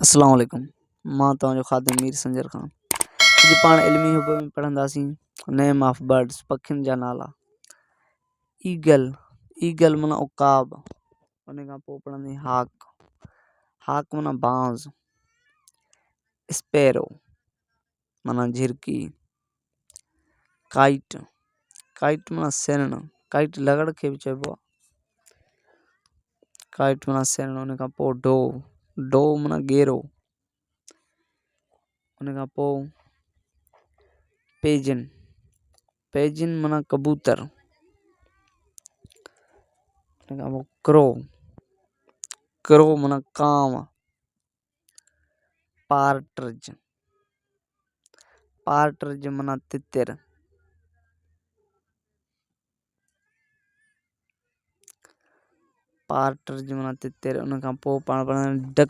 अस्सलाम वालेकुम। मां तव्हांजो ख़ादिम मीर संजर ख़ान। अॼु पाण इल्मी हुब में पढ़ंदासीं नेम ऑफ बर्ड्स, पखियुनि जा नाला। ईगल माना उकाब। उन खां पोइ पढ़ंदासीं हाक माना बांज़। स्पैरो माना झिरकी। काइट माना सिरण। काइट लगड़ खे बि चइबो आहे। काइट माना सिरण। उन खां पोइ डो माना गेरो। उन खां पोइ पेजिन माना कबूतर। उन खां पोइ क्रो माना कांव। पार्ट्रिज माना तितिर। उन खां पोइ पाण पढ़ंदा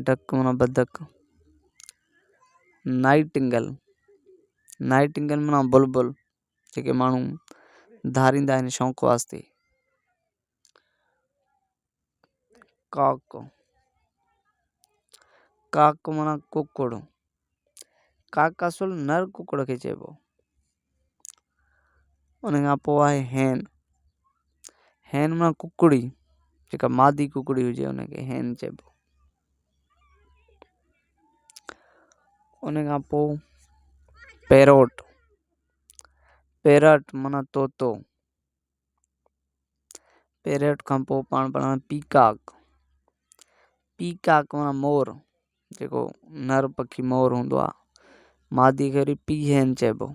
डक माना बदक। नाइटिंगल माना बुलबुल, जेके माण्हू धारींदा आहिनि शौक़ वास्ते। काक माना कुकुड़। काक असुल नर कुकुड़ खे चइबो। उन खां पोइ आहे हैन माना कुकड़ी, जेका मादी कुकड़ी हुजे उनखे हैन चइबो। उन खां पोइ पैरट माना तोतो। पैरट खां पोइ पाण पढ़ंदा पीकॉक माना मोर, जेको नर पखी मोर हूंदो आहे। मादी खे पीहन चइबो।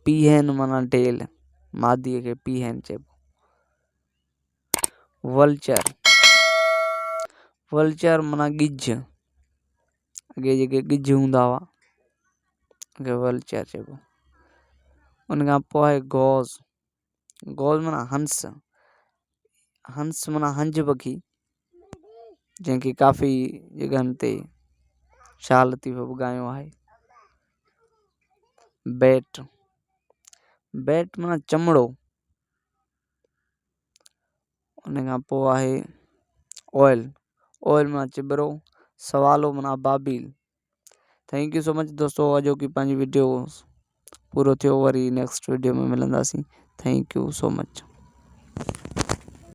पीहन माना ढेल, मादीअ खे पीहन चइबो। वल्चर माना गिज। अॻे जेके गिज हूंदा हुआ उनखे वल्चर चइबो। उन खां पोइ आहे गॉज माना हंस माना हंज पखी, जंहिंखे काफ़ी जगहनि ते शाल लतीफ़ ॿुधायो आहे। बैट माना चमड़ो। उन खां पोइ आहे ऑयल माना चिबरो। सवालो माना बाबील। थैंक यू सो मच दोस्तों। अॼो की पंहिंजी वीडियो पूरो थियो। वरी नेक्स्ट वीडियो में मिलंदासीं। Thank you so much.